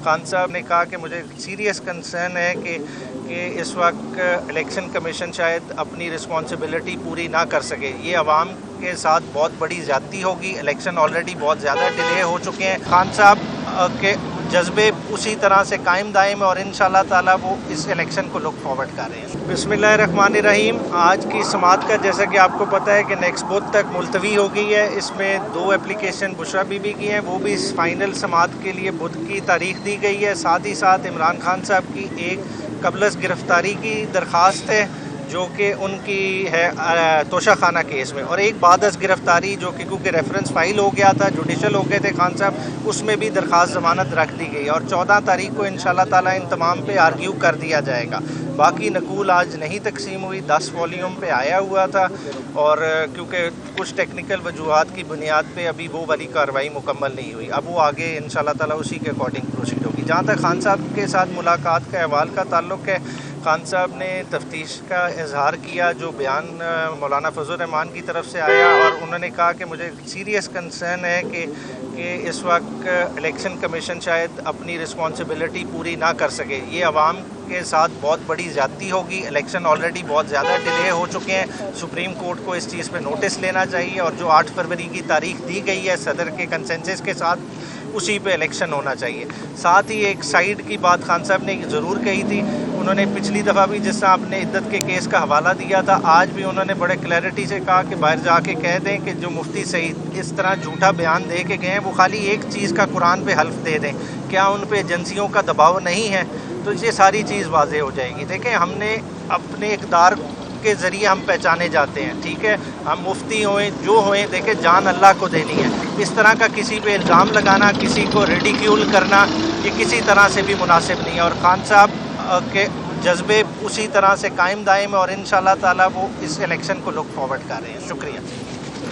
خان صاحب نے کہا کہ مجھے سیریس کنسرن ہے کہ اس وقت الیکشن کمیشن شاید اپنی رسپانسبلٹی پوری نہ کر سکے. یہ عوام کے ساتھ بہت بڑی زیادتی ہوگی. الیکشن آلریڈی بہت زیادہ ڈیلے ہو چکے ہیں. خان صاحب کے جذبے اسی طرح سے قائم دائم اور انشاءاللہ تعالیٰ وہ اس الیکشن کو لک فارورڈ کر رہے ہیں. بسم اللہ الرحمن الرحیم. آج کی سماعت کا جیسا کہ آپ کو پتہ ہے کہ نیکسٹ بدھ تک ملتوی ہو گئی ہے. اس میں 2 اپلیکیشن بشرا بی بی کی ہیں, وہ بھی فائنل سماعت کے لیے بدھ کی تاریخ دی گئی ہے. ساتھ ہی ساتھ عمران خان صاحب کی ایک قبل از گرفتاری کی درخواست ہے جو کہ ان کی ہے توشہ خانہ کیس میں, اور ایک بعد از گرفتاری جو کہ کیونکہ ریفرنس فائل ہو گیا تھا, جوڈیشل ہو گئے تھے خان صاحب, اس میں بھی درخواست ضمانت رکھ دی گئی, اور 14 تاریخ کو انشاءاللہ تعالیٰ ان تمام پہ آرگیو کر دیا جائے گا. باقی نقول آج نہیں تقسیم ہوئی, 10 والیوم پہ آیا ہوا تھا, اور کیونکہ کچھ ٹیکنیکل وجوہات کی بنیاد پہ ابھی وہ والی کارروائی مکمل نہیں ہوئی. اب وہ آگے انشاءاللہ تعالیٰ اسی کے اکارڈنگ پروسیڈ ہوگی. جہاں تک خان صاحب کے ساتھ ملاقات کا احوال کا تعلق ہے, خان صاحب نے تفتیش کا اظہار کیا جو بیان مولانا فضل الرحمان کی طرف سے آیا, اور انہوں نے کہا کہ مجھے سیریس کنسرن ہے کہ اس وقت الیکشن کمیشن شاید اپنی رسپانسبلٹی پوری نہ کر سکے. یہ عوام کے ساتھ بہت بڑی زیادتی ہوگی. الیکشن آلریڈی بہت زیادہ ڈیلے ہو چکے ہیں. سپریم کورٹ کو اس چیز پہ نوٹس لینا چاہیے, اور جو 8 فروری کی تاریخ دی گئی ہے صدر کے کنسنسس کے ساتھ, اسی پہ الیکشن ہونا چاہیے. ساتھ ہی ایک سائیڈ کی بات خان صاحب نے ضرور کہی تھی. انہوں نے پچھلی دفعہ بھی جس طرح آپ نے عدت کے کیس کا حوالہ دیا تھا, آج بھی انہوں نے بڑے کلیئرٹی سے کہا کہ باہر جا کے کہہ دیں کہ جو مفتی سعید اس طرح جھوٹا بیان دے کے گئے ہیں, وہ خالی ایک چیز کا قرآن پہ حلف دے دیں. کیا ان پہ ایجنسیوں کا دباؤ نہیں ہے؟ تو یہ ساری چیز واضح ہو جائے گی. دیکھیں, ہم نے اپنے اقدار کے ذریعے ہم پہچانے جاتے ہیں, ٹھیک ہے, ہم مفتی ہوئیں جو ہوئیں, دیکھیں جان اللہ کو دینی ہے. اس طرح کا کسی پہ الزام لگانا, کسی کو ریڈیکیول کرنا, یہ کسی طرح سے بھی مناسب نہیں ہے. اور خان صاحب کے جذبے اسی طرح سے قائم دائم اور انشاءاللہ تعالیٰ وہ اس الیکشن کو لک فارورڈ کر رہے ہیں. شکریہ.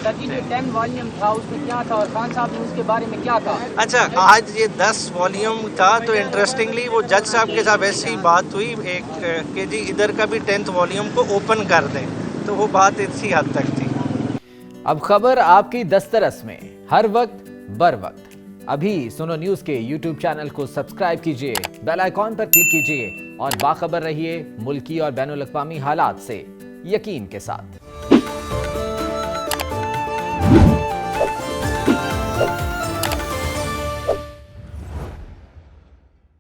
جو 10 والیوم تھا اس میں کیا تھا, اور خان صاحب نے اس کے بارے میں کیا کہا؟ اچھا, آج یہ 10 والیوم تھا, تو انٹرسٹنگلی وہ جج صاحب کے ساتھ ایسی بات ہوئی ایک کہ جی ادھر کا بھی 10th والیوم کو اوپن کر دیں, تو وہ بات اسی حد تک تھی. اب خبر آپ کی دسترس میں, ہر وقت بر وقت. ابھی سنو نیوز کے یوٹیوب چینل کو سبسکرائب کیجئے, بیل آئیکن پر کلک کیجئے, اور باخبر رہیے ملکی اور بین الاقوامی حالات سے یقین کے ساتھ.